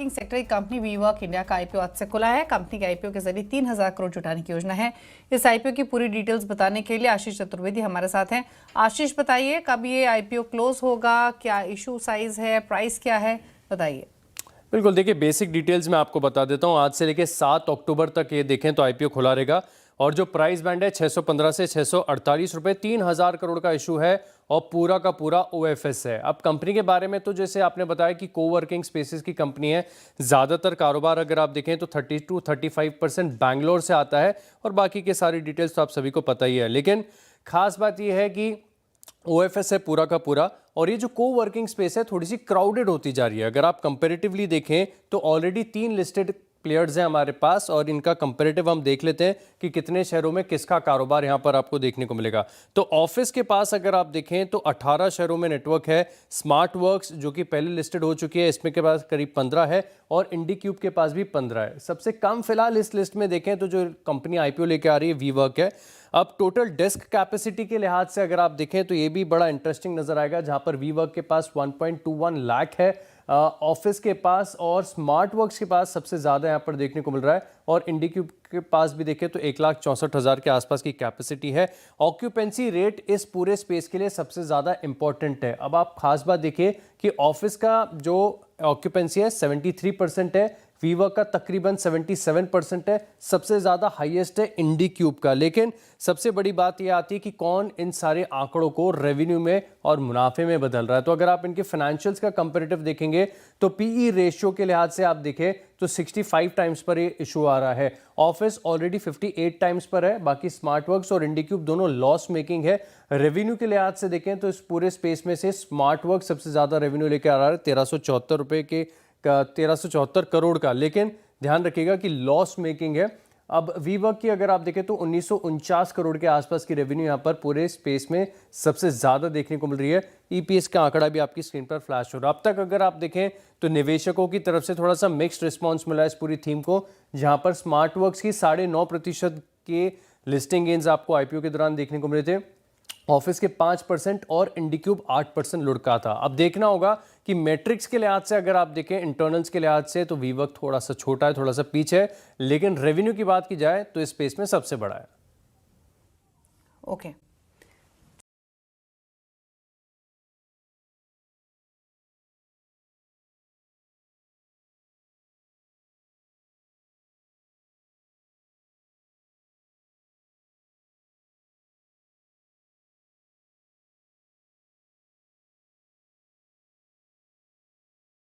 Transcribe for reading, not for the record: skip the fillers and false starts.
Working sector की company WeWork India का IPO आज से खुला है। कंपनी के आईपीओ के जरिए 3000 करोड़ जुटाने की योजना है। इस आईपीओ की पूरी डिटेल्स बताने के लिए आशीष चतुर्वेदी हमारे साथ हैं। आशीष, बताइए कब ये आईपीओ क्लोज होगा, क्या इशू साइज है, प्राइस क्या है, बताइए। बिल्कुल, देखिए बेसिक डिटेल्स मैं आपको बता देता हूँ। आज से लेके 7 अक्टूबर तक ये देखें तो आईपीओ खुला रहेगा और जो प्राइस बैंड है 615 से 648 रुपए, 3000 करोड़ का इशू है और पूरा का पूरा ओएफएस है। अब कंपनी के बारे में तो जैसे आपने बताया कि कोवर्किंग स्पेसेस की कंपनी है। ज़्यादातर कारोबार अगर आप देखें तो 30-35% बैंगलोर से आता है और बाकी के सारी डिटेल्स तो आप सभी को पता ही है। लेकिन खास बात यह है कि ओएफएस है पूरा का पूरा और ये जो कोवर्किंग स्पेस है थोड़ी सी क्राउडेड होती जा रही है। अगर आप कंपैरेटिवली देखें तो ऑलरेडी 3 लिस्टेड प्लेयर्स हैं हमारे पास और इनका कंपैरेटिव हम देख लेते हैं कि कितने शहरों में किसका कारोबार यहां पर आपको देखने को मिलेगा। तो ऑफिस के पास अगर आप देखें तो 18 शहरों में नेटवर्क है। स्मार्ट वर्क्स जो कि पहले लिस्टेड हो चुकी है, इसमें के पास करीब 15 है और इंडीक्यूब के पास भी 15 है। सबसे कम फिलहाल इस लिस्ट में देखें तो जो कंपनी आईपीओ लेके आ रही है वीवर्क है। अब टोटल डेस्क कैपेसिटी के लिहाज से अगर आप देखें तो ये भी बड़ा इंटरेस्टिंग नजर आएगा, जहां पर वीवर्क के पास 1.21 लाख है ऑफिस के पास और स्मार्ट वर्क्स के पास सबसे ज़्यादा यहाँ पर देखने को मिल रहा है और इंडीक्यूब के पास भी देखें तो 1,64,000 के आसपास की कैपेसिटी है। ऑक्यूपेंसी रेट इस पूरे स्पेस के लिए सबसे ज़्यादा इंपॉर्टेंट है। अब आप खास बात देखिए कि ऑफिस का जो ऑक्यूपेंसी है 73% है, वीवर्क का तकरीबन 77% है, सबसे ज़्यादा हाईएस्ट है इंडीक्यूब का। लेकिन सबसे बड़ी बात यह आती है कि कौन इन सारे आंकड़ों को रेवेन्यू में और मुनाफे में बदल रहा है। तो अगर आप इनके फाइनेंशियल्स का कंपैरेटिव देखेंगे तो पीई रेशियो के लिहाज से आप देखें तो 65 टाइम्स पर ये इशू आ रहा है। ऑफिस ऑलरेडी 58 टाइम्स पर है, बाकी स्मार्ट वर्क्स और इंडीक्यूब दोनों लॉस मेकिंग है। रेवेन्यू के लिहाज से देखें तो इस पूरे स्पेस में से स्मार्ट वर्क सबसे ज़्यादा रेवेन्यू लेकर आ रहा है 1374 रुपये के 1374 करोड़ का। लेकिन ध्यान रखिएगा कि लॉस मेकिंग है। अब वीवर्क की अगर आप देखें तो 1949 करोड़ के आसपास की रेवेन्यू यहां पर पूरे स्पेस में सबसे ज्यादा देखने को मिल रही है। ईपीएस का आंकड़ा भी आपकी स्क्रीन पर फ्लैश हो रहा है। अब तक अगर आप देखें तो निवेशकों की तरफ से थोड़ा सा मिक्स्ड रिस्पॉन्स मिला है इस पूरी थीम को, जहां पर स्मार्ट वर्क्स की 9.5% के लिस्टिंग गेन्स आपको आईपीओ के दौरान देखने को मिले थे, ऑफिस के 5% और इंडीक्यूब 8% लुढ़का था। अब देखना होगा कि मैट्रिक्स के लिहाज से अगर आप देखें, इंटरनल्स के लिहाज से तो वीवर्क थोड़ा सा छोटा है, थोड़ा सा पीछे है, लेकिन रेवेन्यू की बात की जाए तो इस स्पेस में सबसे बड़ा है। ओके।